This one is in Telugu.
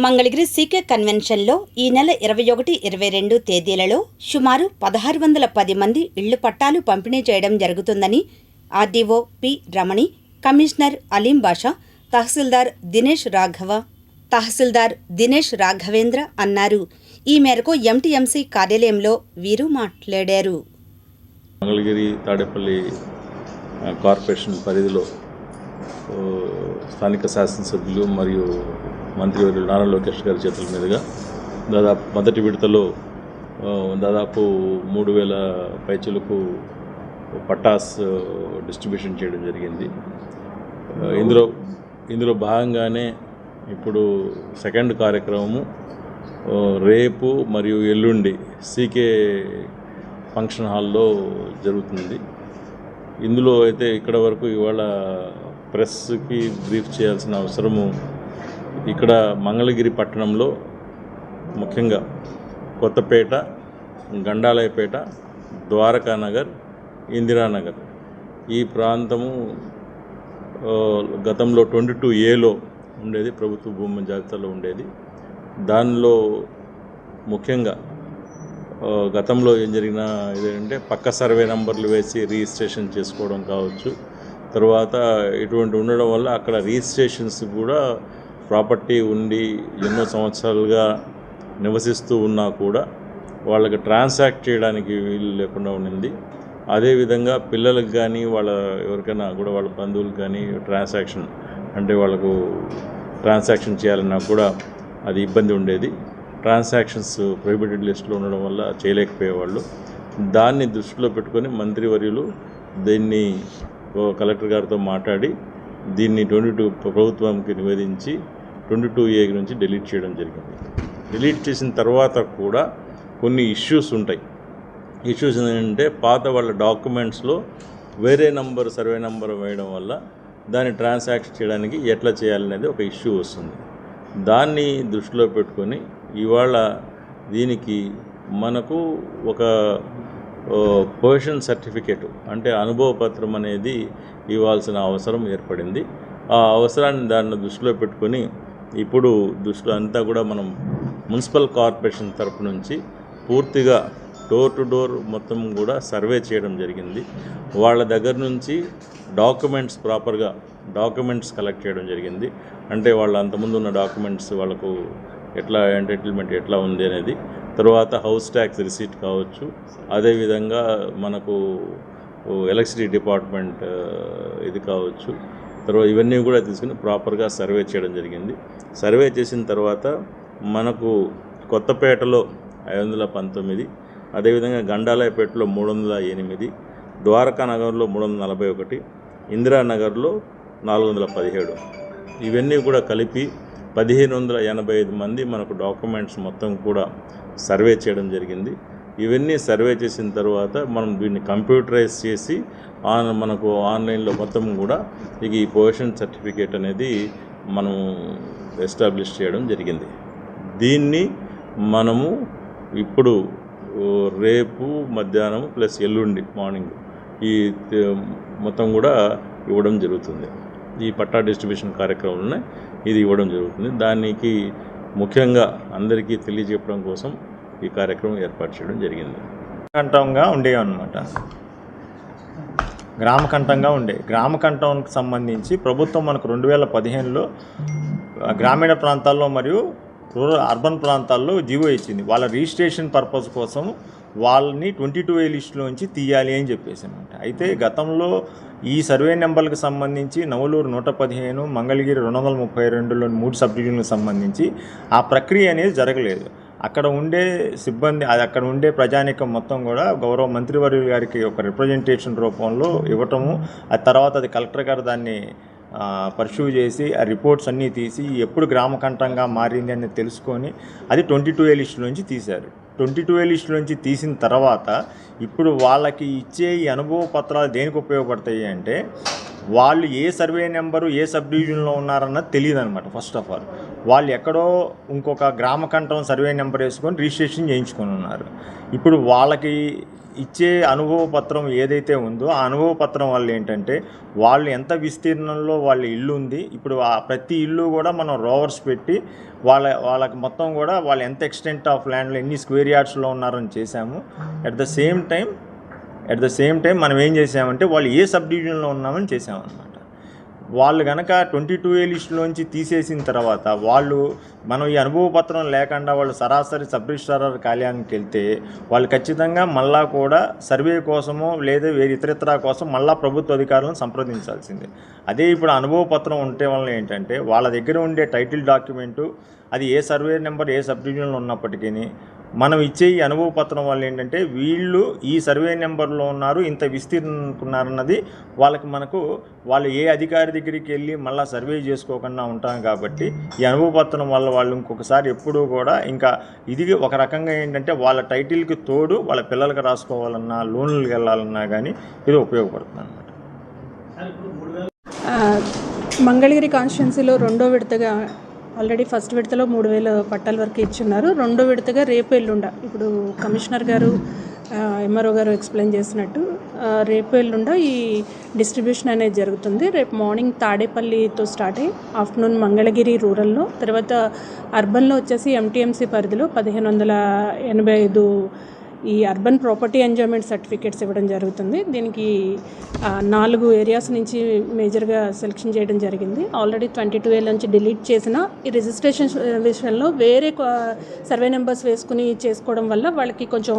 మంగళగిరి సీకే కన్వెన్షన్లో ఈ నెల 21-22 తేదీలలో సుమారు 1610 మంది ఇళ్లు పట్టాలు పంపిణీ చేయడం జరుగుతుందని ఆర్డీఓ పి రమణి, కమిషనర్ అలీం బాషా, తహసీల్దార్ దినేష్ రాఘవేంద్ర అన్నారు. ఈ మేరకు ఎంటీఎంసీ కార్యాలయంలో వీరు మాట్లాడారు. మంగళగిరి తాడేపల్లి కార్పొరేషన్ పరిధిలో స్థానిక శాసనసభ్యులు మరియు మంత్రివర్యులు నారా లోకేష్ గారి చేతుల మీదుగా దాదాపు మొదటి విడతలో దాదాపు 3000 పైచులకు పట్టాస్ డిస్ట్రిబ్యూషన్ చేయడం జరిగింది. ఇందులో భాగంగానే ఇప్పుడు సెకండ్ కార్యక్రమము రేపు మరియు ఎల్లుండి సీకే ఫంక్షన్ హాల్లో జరుగుతుంది. ఇందులో అయితే ఇక్కడ వరకు ఇవాళ ప్రెస్కి బ్రీఫ్ చేయాల్సిన అవసరము ఇక్కడ మంగళగిరి పట్టణంలో ముఖ్యంగా కొత్తపేట, గండాలయపేట, ద్వారకానగర్, ఇందిరానగర్ ఈ ప్రాంతము గతంలో 22A ఉండేది, ప్రభుత్వ భూమి జాబితాలో ఉండేది. దానిలో ముఖ్యంగా గతంలో ఏం జరిగినా ఇదేంటంటే పక్క సర్వే నంబర్లు వేసి రిజిస్ట్రేషన్ చేసుకోవడం కావచ్చు. తర్వాత ఇటువంటి ఉండడం వల్ల అక్కడ రిజిస్ట్రేషన్స్ కూడా ప్రాపర్టీ ఉండి ఎన్నో సంవత్సరాలుగా నివసిస్తూ ఉన్నా కూడా వాళ్ళకి ట్రాన్సాక్ట్ చేయడానికి వీలు లేకుండా ఉండింది. అదేవిధంగా పిల్లలకు కానీ ఎవరికైనా కూడా వాళ్ళ బంధువులకు కానీ వాళ్ళకు ట్రాన్సాక్షన్ చేయాలన్నా కూడా అది ఇబ్బంది ఉండేది. ట్రాన్సాక్షన్స్ ప్రొహిబిటెడ్ లిస్టులో ఉండడం వల్ల చేయలేకపోయేవాళ్ళు. దాన్ని దృష్టిలో పెట్టుకొని మంత్రివర్యులు దీన్ని కలెక్టర్ గారితో మాట్లాడి దీన్ని 22 ప్రభుత్వానికి నివేదించి 22A నుంచి డిలీట్ చేయడం జరిగింది. డిలీట్ చేసిన తర్వాత కూడా కొన్ని ఇష్యూస్ ఉంటాయి. ఇష్యూస్ ఏంటంటే పాత వాళ్ళ డాక్యుమెంట్స్లో వేరే సర్వే నంబర్ వేయడం వల్ల దాన్ని ట్రాన్సాక్ట్ చేయడానికి ఎట్లా చేయాలనేది ఒక ఇష్యూ వస్తుంది. దాన్ని దృష్టిలో పెట్టుకొని ఇవాళ దీనికి మనకు ఒక పొజిషన్ సర్టిఫికేట్ అంటే అనుభవ పత్రం అనేది ఇవ్వాల్సిన అవసరం ఏర్పడింది. ఆ అవసరాన్ని దాన్ని దృష్టిలో పెట్టుకొని ఇప్పుడు దృష్టిలో అంతా కూడా మనం మున్సిపల్ కార్పొరేషన్ తరపు నుంచి పూర్తిగా డోర్ టు డోర్ మొత్తం కూడా సర్వే చేయడం జరిగింది. వాళ్ళ దగ్గర నుంచి డాక్యుమెంట్స్ కలెక్ట్ చేయడం జరిగింది. అంటే వాళ్ళ అంతకుముందు ఉన్న డాక్యుమెంట్స్ వాళ్ళకు ఎట్లా ఎంటైటిల్మెంట్ ఎట్లా ఉంది అనేది, తర్వాత హౌస్ ట్యాక్స్ రిసీట్ కావచ్చు, అదేవిధంగా మనకు ఎలక్ట్రిసిటీ డిపార్ట్మెంట్ ఇది కావచ్చు, తర్వాత ఇవన్నీ కూడా తీసుకుని ప్రాపర్గా సర్వే చేయడం జరిగింది. సర్వే చేసిన తర్వాత మనకు కొత్తపేటలో 519, అదేవిధంగా గండాలయపేటలో 308, ద్వారకానగర్లో 341, ఇందిరానగర్లో 417 ఇవన్నీ కూడా కలిపి 1585 మంది మనకు డాక్యుమెంట్స్ మొత్తం కూడా సర్వే చేయడం జరిగింది. ఇవన్నీ సర్వే చేసిన తర్వాత మనం దీన్ని కంప్యూటరైజ్ చేసి మనకు ఆన్లైన్లో మొత్తం కూడా ఈ పొజిషన్ సర్టిఫికేట్ అనేది మనం ఎస్టాబ్లిష్ చేయడం జరిగింది. దీన్ని మనము ఇప్పుడు రేపు మధ్యాహ్నం ప్లస్ ఎల్లుండి మార్నింగ్ ఈ మొత్తం కూడా ఇవ్వడం జరుగుతుంది. ఈ పట్టా డిస్ట్రిబ్యూషన్ కార్యక్రమంలోనే ఇది ఇవ్వడం జరుగుతుంది. దానికి ముఖ్యంగా అందరికీ తెలియజెప్పడం కోసం ఈ కార్యక్రమం ఏర్పాటు చేయడం జరిగింది. కంఠంగా ఉండేవన్నమాట, గ్రామ కంఠంకి సంబంధించి ప్రభుత్వం మనకు 2015లో గ్రామీణ ప్రాంతాల్లో మరియు అర్బన్ ప్రాంతాల్లో జీవో ఇచ్చింది. వాళ్ళ రిజిస్ట్రేషన్ పర్పస్ కోసం వాళ్ళని 22A లిస్టులోంచి తీయాలి అని చెప్పేసి అనమాట. అయితే గతంలో ఈ సర్వే నెంబర్లకు సంబంధించి నవలూరు 115, మంగళగిరి 232లోని 3 సబ్ డివిజన్లకు సంబంధించి ఆ ప్రక్రియ అనేది జరగలేదు. అక్కడ ఉండే సిబ్బంది, అక్కడ ఉండే ప్రజానీకం మొత్తం కూడా గౌరవ మంత్రివర్యులు గారికి ఒక రిప్రజెంటేషన్ రూపంలో ఇవ్వటము, ఆ తర్వాత అది కలెక్టర్ గారు దాన్ని పర్సూ చేసి ఆ రిపోర్ట్స్ అన్నీ తీసి ఎప్పుడు గ్రామకంఠంగా మారింది అని తెలుసుకొని అది 22A లిస్టులోంచి తీశారు. 22A లిస్టులోంచి తీసిన తర్వాత ఇప్పుడు వాళ్ళకి ఇచ్చే ఈ అనుభవ పత్రాలు దేనికి ఉపయోగపడతాయి అంటే వాళ్ళు ఏ సర్వే నెంబరు ఏ సబ్ డివిజన్లో ఉన్నారన్నది తెలియదు అనమాట. ఫస్ట్ ఆఫ్ ఆల్ వాళ్ళు ఎక్కడో ఇంకొక గ్రామ కంఠం సర్వే నెంబర్ వేసుకొని రిజిస్ట్రేషన్ చేయించుకొని ఉన్నారు. ఇప్పుడు వాళ్ళకి ఇచ్చే అనుభవ పత్రం ఏదైతే ఉందో ఆ అనుభవ పత్రం వల్ల ఏంటంటే వాళ్ళు ఎంత విస్తీర్ణంలో వాళ్ళ ఇల్లు ఉంది, ఇప్పుడు ఆ ప్రతి ఇల్లు కూడా మనం రోవర్స్ పెట్టి వాళ్ళకి మొత్తం కూడా వాళ్ళు ఎంత ఎక్స్టెంట్ ఆఫ్ ల్యాండ్లో ఎన్ని స్క్వేర్ యార్డ్స్లో ఉన్నారని చేశాము. అట్ ద సేమ్ టైం మనం ఏం చేసామంటే వాళ్ళు ఏ సబ్ డివిజన్లో ఉన్నామని చేసామన్నమాట. వాళ్ళు కనుక 22A లిస్టులోంచి తీసేసిన తర్వాత మనం ఈ అనుభవ పత్రం లేకుండా వాళ్ళు సరాసరి సబ్ రిజిస్ట్రార్ కార్యాలయానికి వెళ్తే వాళ్ళు ఖచ్చితంగా మళ్ళా కూడా సర్వే కోసమో లేదా వేరే ఇతరత్రా కోసం మళ్ళా ప్రభుత్వ అధికారులను సంప్రదించాల్సిందే. అదే ఇప్పుడు అనుభవ పత్రం ఉంటే వల్ల ఏంటంటే వాళ్ళ దగ్గర ఉండే టైటిల్ డాక్యుమెంటు అది ఏ సర్వే నెంబర్ ఏ సబ్ డివిజన్లో ఉన్నప్పటికీ మనం ఇచ్చే ఈ అనుభవ పత్రం వల్ల ఏంటంటే వీళ్ళు ఈ సర్వే నెంబర్లో ఉన్నారు, ఇంత విస్తీర్ణకున్నారన్నది వాళ్ళు ఏ అధికారి దగ్గరికి వెళ్ళి మళ్ళీ సర్వే చేసుకోకుండా ఉంటాం. కాబట్టి ఈ అనుభవ పత్రం వల్ల వాళ్ళు ఇంకొకసారి ఎప్పుడూ కూడా ఇంకా ఇది ఒక రకంగా ఏంటంటే వాళ్ళ టైటిల్కి తోడు వాళ్ళ పిల్లలకి రాసుకోవాలన్నా లోన్లకు వెళ్ళాలన్నా కానీ ఇది ఉపయోగపడుతుంది అన్నమాట. మంగళగిరి కాన్స్టిట్యున్సీలో రెండో విడతగా ఆల్రెడీ ఫస్ట్ విడతలో 3000 పట్టాల వరకు ఇచ్చున్నారు. రెండో విడతగా రేపు ఎల్లుండ ఇప్పుడు కమిషనర్ గారు ఎంఆర్ఓ గారు ఎక్స్ప్లెయిన్ చేసినట్టు రేపు ఎల్లుండ ఈ డిస్ట్రిబ్యూషన్ అనేది జరుగుతుంది. రేపు మార్నింగ్ తాడేపల్లితో స్టార్ట్ అయ్యి ఆఫ్టర్నూన్ మంగళగిరి రూరల్లో, తర్వాత అర్బన్లో వచ్చేసి ఎంటీఎంసీ పరిధిలో 1585 ఈ అర్బన్ ప్రాపర్టీ ఎంజాయ్మెంట్ సర్టిఫికేట్స్ ఇవ్వడం జరుగుతుంది. దీనికి 4 ఏరియాస్ నుంచి మేజర్గా సెలెక్షన్ చేయడం జరిగింది. ఆల్రెడీ 22A నుంచి డిలీట్ చేసిన ఈ రిజిస్ట్రేషన్ విషయంలో వేరే సర్వే నెంబర్స్ వేసుకుని చేసుకోవడం వల్ల వాళ్ళకి కొంచెం